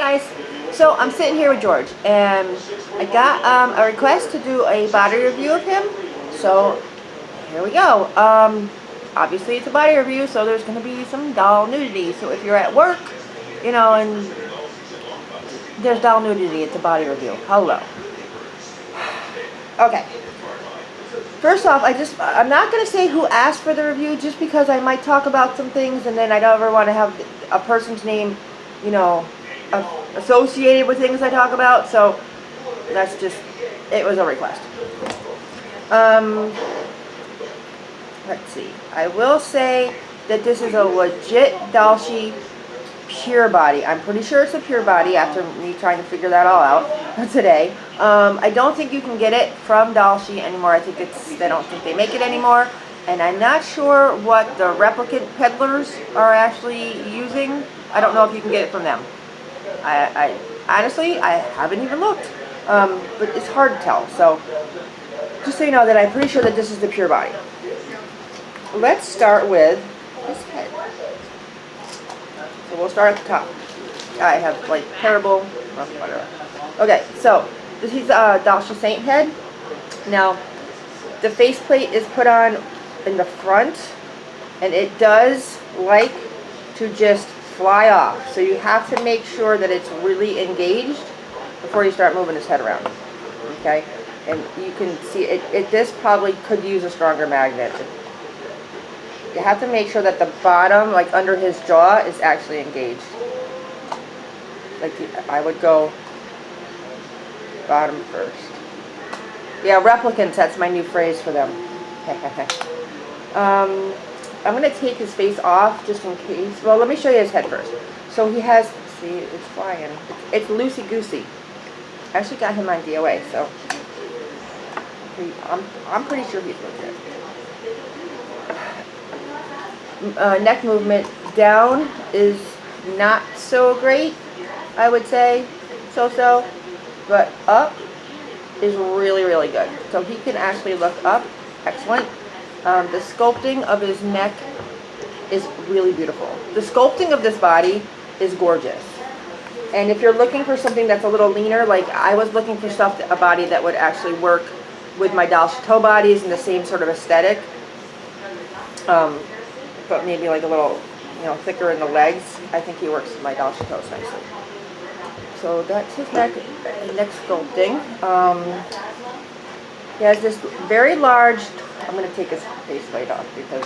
Guys, so I'm sitting here with George, and I got a request to do a body review of him, so here we go. Obviously it's a body review, so there's going to be some doll nudity, so if you're at work, you know, and there's doll nudity, it's a body review. Hello. Okay. First off, I'm not going to say who asked for the review, just because I might talk about some things, and then I don't ever want to have a person's name, you know, associated with things I talk about, so that's just, it was a request. Let's see. I will say that this is a legit Dollshe pure body. I'm pretty sure it's a pure body after me trying to figure that all out today. I don't think you can get it from Dollshe anymore. I think they don't think they make it anymore. And I'm not sure what the replicant peddlers are actually using. I don't know if you can get it from them. I honestly, I haven't even looked, but it's hard to tell. So just so you know that I'm pretty sure that this is the pure body. Let's start with his head. So we'll start at the top. I have like terrible, whatever. Okay, so this is Dollshe Saint head. Now the faceplate is put on in the front, and it does like to just fly off, so you have to make sure that it's really engaged before you start moving his head around. Okay, and you can see this probably could use a stronger magnet. You have to make sure that the bottom, like under his jaw, is actually engaged. Like I would go bottom first. Yeah, replicants, that's my new phrase for them. I'm going to take his face off just in case. Well, let me show you his head first. So he has, see, it's flying. It's loosey-goosey. I actually got him on DOA, so I'm pretty sure he's legit. Neck movement down is not so great, I would say. So-so. But up is really, really good. So he can actually look up. Excellent. The sculpting of his neck is really beautiful. The sculpting of this body is gorgeous. And if you're looking for something that's a little leaner, like I was looking for a body that would actually work with my Dollshe toe bodies in the same sort of aesthetic, but maybe like a little, you know, thicker in the legs, I think he works with my Dollshe toes nicely. So that's his neck sculpting. He has this very large, I'm going to take his faceplate off because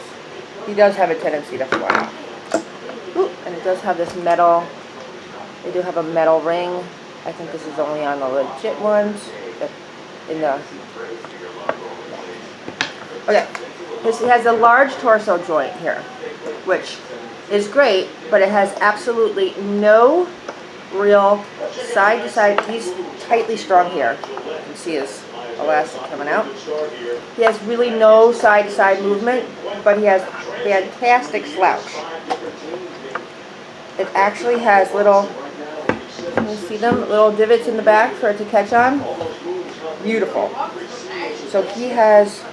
he does have a tendency to fly off. Ooh, and it does have this metal, they do have a metal ring. I think this is only on the legit ones. Okay, he has a large torso joint here, which is great, but it has absolutely no real side-to-side. He's tightly strung here. You can see his elastic coming out. He has really no side-to-side movement, but he has fantastic slouch. It actually has little, can you see them? Little divots in the back for it to catch on. Beautiful. So he has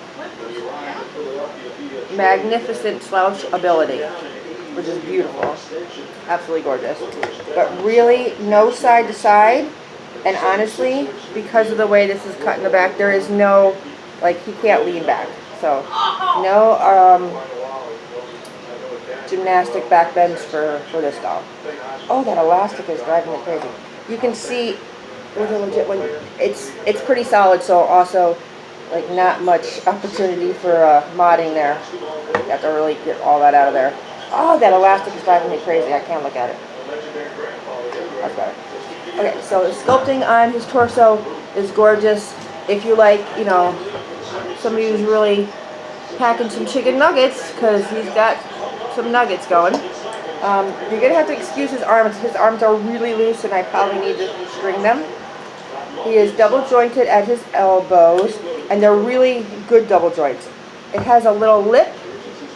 magnificent slouch ability, which is beautiful. Absolutely gorgeous. But really no side-to-side. And honestly, because of the way this is cut in the back, there is no, like, he can't lean back. So, no gymnastic back bends for this doll. Oh, that elastic is driving me crazy. You can see with a legit one, it's pretty solid, so also, like, not much opportunity for modding there. You have to really get all that out of there. Oh, that elastic is driving me crazy. I can't look at it. That's better. Okay, so the sculpting on his torso is gorgeous. If you like, you know, somebody who's really packing some chicken nuggets, because he's got some nuggets going, you're going to have to excuse his arms. His arms are really loose, and I probably need to string them. He is double jointed at his elbows, and they're really good double joints. It has a little lip,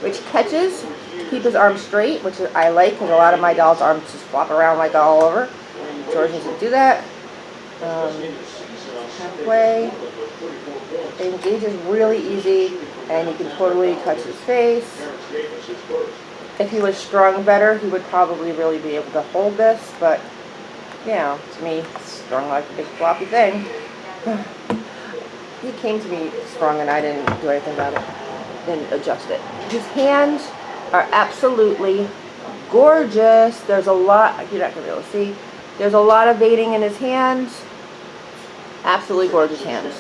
which catches to keep his arms straight, which I like, because a lot of my doll's arms just flop around like all over. George doesn't do that. Halfway. It engages really easy, and you can totally touch his face. If he was strung better, he would probably really be able to hold this, but Yeah, to me, strung like a big floppy thing. He came to me strung and I didn't do anything about it. Didn't adjust it. His hands are absolutely gorgeous. There's a lot, you're not going to be able to see. There's a lot of veining in his hands. Absolutely gorgeous hands.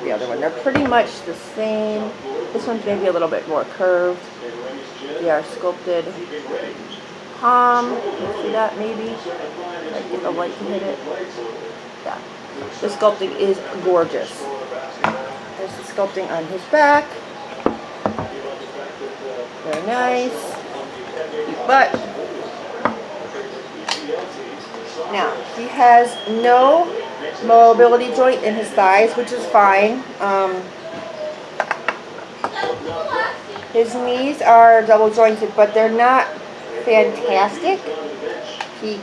The other one, they're pretty much the same. This one's maybe a little bit more curved. They are sculpted. Palm, see that maybe? Like get the light to hit it. Yeah. The sculpting is gorgeous. There's the sculpting on his back. Very nice. Cute butt. Now, he has no mobility joint in his thighs, which is fine. His knees are double jointed, but they're not fantastic. He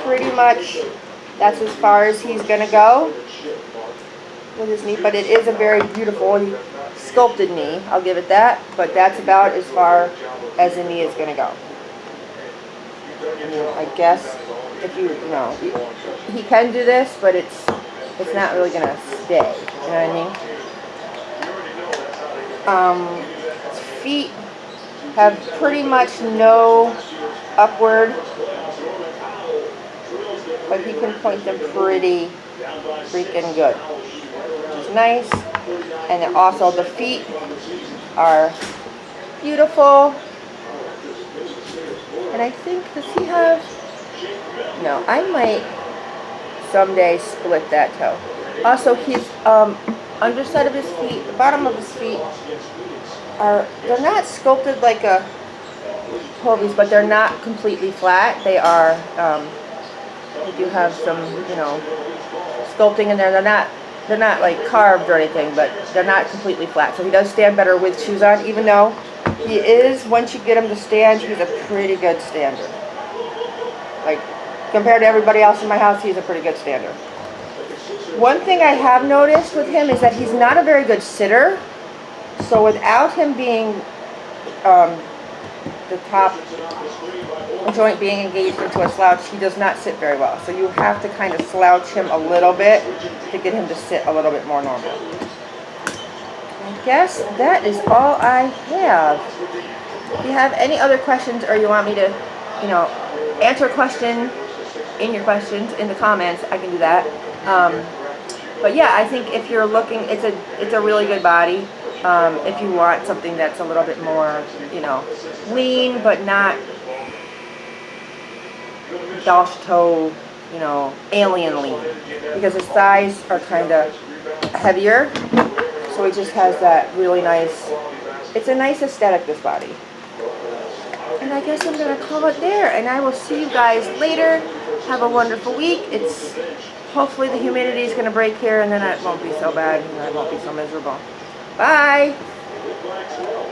pretty much, that's as far as he's gonna go with his knee, but it is a very beautiful sculpted knee, I'll give it that, but that's about as far as the knee is gonna go. I mean, I guess if you know, he can do this, but it's not really gonna stay, you know what I mean? His feet have pretty much no upward, but he can point them pretty freaking good, which is nice. And then also the feet are beautiful. And I think, does he have, no, I might someday split that toe. Also, his underside of his feet, the bottom of his feet they're not sculpted like a pelvis, but they're not completely flat. They are, they do have some, you know, sculpting in there. They're not like carved or anything, but they're not completely flat. So he does stand better with shoes on, even though he is, once you get him to stand, he's a pretty good stander. Like, compared to everybody else in my house, he's a pretty good stander. One thing I have noticed with him is that he's not a very good sitter. So without him being, the top joint being engaged into a slouch, he does not sit very well. So you have to kind of slouch him a little bit to get him to sit a little bit more normal. I guess that is all I have. If you have any other questions, or you want me to, you know, answer a question in your questions in the comments, I can do that. But yeah, I think if you're looking, it's a really good body. If you want something that's a little bit more, you know, lean, but not Dollshe toe, you know, alien lean. Because his thighs are kind of heavier. So he just has that really nice, it's a nice aesthetic, this body. And I guess I'm going to call it there. And I will see you guys later. Have a wonderful week. Hopefully the humidity is going to break here, and then it won't be so bad, and I won't be so miserable. Bye!